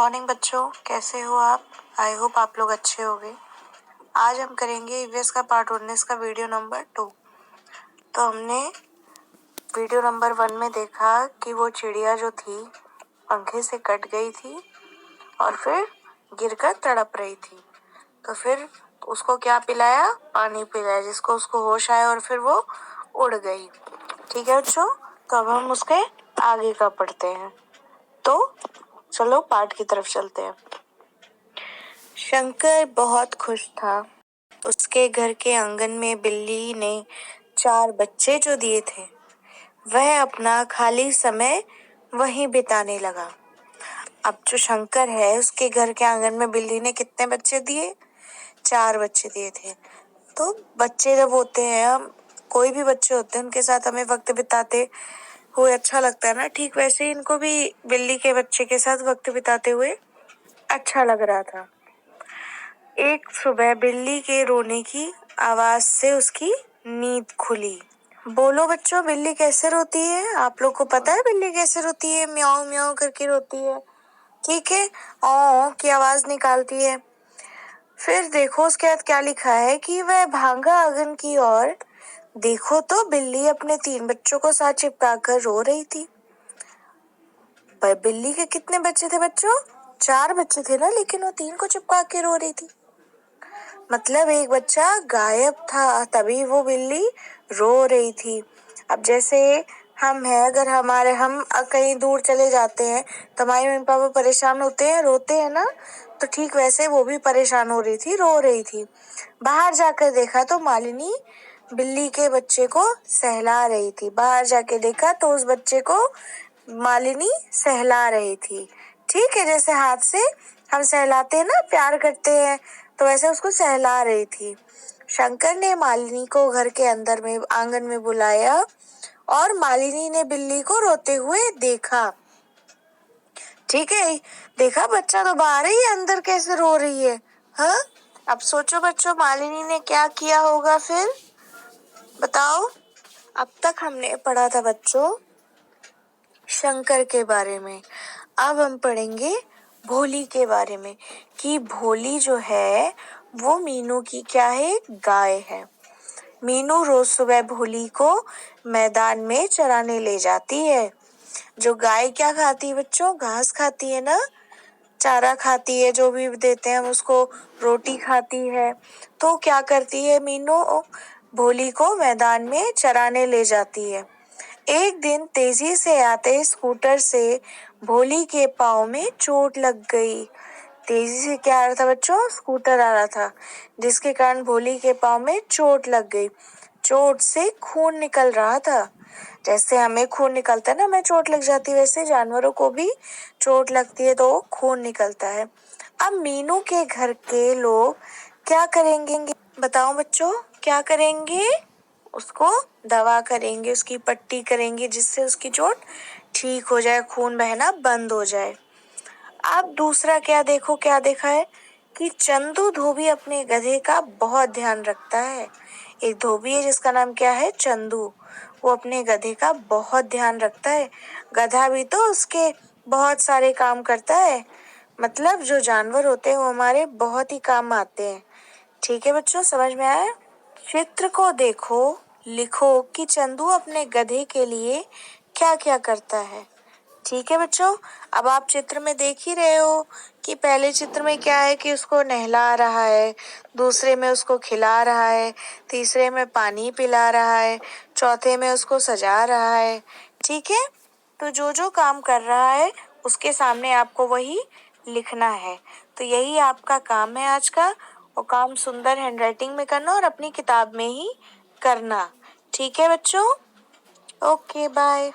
Morning बच्चों, कैसे हो आप? आई होप आप लोग अच्छे होंगे। आज हम करेंगे ईवीएस का पार्ट 19 का वीडियो नंबर 2। तो हमने वीडियो नंबर 1 में देखा कि वो चिड़िया जो थी पंखे से कट गई थी और फिर गिरकर तड़प रही थी। तो फिर उसको क्या पिलाया? पानी पिलाया, जिसको उसको होश आया और फिर वो उड़ गई। ठीक है बच्चों, तो अब हम उसके आगे का पढ़ते हैं। तो चलो पाठ की तरफ चलते हैं। शंकर बहुत खुश था। उसके घर के आंगन में बिल्ली ने 4 बच्चे जो दिए थे, वह अपना खाली समय वहीं बिताने लगा। अब जो शंकर है, उसके घर के आंगन में बिल्ली ने कितने बच्चे दिए? 4 बच्चे दिए थे। तो बच्चे जब होते हैं, हम कोई भी बच्चे होते हैं, उनके साथ हमें वक्त बिताते हुए अच्छा लगता है ना। ठीक वैसे ही इनको भी बिल्ली के बच्चे के साथ वक्त बिताते हुए अच्छा लग रहा था। एक सुबह बिल्ली के रोने की आवाज से उसकी नींद खुली। बोलो बच्चों, बिल्ली कैसे रोती है? आप लोग को पता है बिल्ली कैसे रोती है? म्याऊं म्याऊं करके रोती है। ठीक है, ओ की आवाज निकालती है। फिर देखो उसके बाद क्या लिखा है कि वह भागा आंगन की ओर। देखो तो बिल्ली अपने 3 बच्चों को साथ चिपका कर रो रही थी। पर बिल्ली के कितने बच्चे थे बच्चों? 4 बच्चे थे ना, लेकिन वो 3 को चिपका के रो रही थी। मतलब एक बच्चा गायब था, तभी वो बिल्ली रो रही थी। अब जैसे हम हैं, अगर हम कहीं दूर चले जाते हैं तो हमारे मम्मी पापा परेशान होते हैं, रोते हैं ना। तो ठीक वैसे वो भी परेशान हो रही थी, रो रही थी। बाहर जाकर देखा तो मालिनी बिल्ली के बच्चे को सहला रही थी। बाहर जाके देखा तो उस बच्चे को मालिनी सहला रही थी। ठीक है, जैसे हाथ से हम सहलाते हैं ना, प्यार करते हैं, तो वैसे उसको सहला रही थी। शंकर ने मालिनी को घर के अंदर में आंगन में बुलाया और मालिनी ने बिल्ली को रोते हुए देखा। ठीक है, देखा बच्चा तो बाहर ही है, अंदर कैसे रो रही है? हाँ, अब सोचो बच्चों, मालिनी ने क्या किया होगा फिर? बताओ। अब तक हमने पढ़ा था बच्चों शंकर के बारे में। अब हम पढ़ेंगे भोली के बारे में कि भोली जो है वो मीनू की क्या है? गाय है। मीनू रोज सुबह भोली को मैदान में चराने ले जाती है। जो गाय क्या खाती है बच्चों? घास खाती है ना, चारा खाती है, जो भी देते हैं हम उसको, रोटी खाती है। तो क्या करती है मीनू? भोली को मैदान में चराने ले जाती है। एक दिन तेजी से आते स्कूटर से भोली के पाँव में चोट लग गई। तेजी से क्या आ रहा था बच्चों? स्कूटर आ रहा था, जिसके कारण भोली के पाँव में चोट लग गई। चोट से खून निकल रहा था। जैसे हमें खून निकलता है ना, हमें चोट लग जाती है, वैसे जानवरों को भी चोट लगती है तो खून निकलता है। अब मीनू के घर के लोग क्या करेंगे? बताओ बच्चों, क्या करेंगे? उसको दवा करेंगे, उसकी पट्टी करेंगे, जिससे उसकी चोट ठीक हो जाए, खून बहना बंद हो जाए। अब दूसरा क्या देखो, क्या देखा है कि चंदू धोबी अपने गधे का बहुत ध्यान रखता है। एक धोबी है जिसका नाम क्या है? चंदू। वो अपने गधे का बहुत ध्यान रखता है। गधा भी तो उसके बहुत सारे काम करता है। मतलब जो जानवर होते हैं वो हमारे बहुत ही काम आते हैं। ठीक है बच्चों, समझ में आया? चित्र को देखो, लिखो कि चंदू अपने गधे के लिए क्या क्या करता है। ठीक है बच्चों, अब आप चित्र में देख ही रहे हो कि पहले चित्र में क्या है कि उसको नहला रहा है, दूसरे में उसको खिला रहा है, तीसरे में पानी पिला रहा है, चौथे में उसको सजा रहा है। ठीक है, तो जो जो काम कर रहा है उसके सामने आपको वही लिखना है। तो यही आपका काम है आज का, और काम सुंदर हैंडराइटिंग में करना और अपनी किताब में ही करना। ठीक है बच्चों, ओके बाय।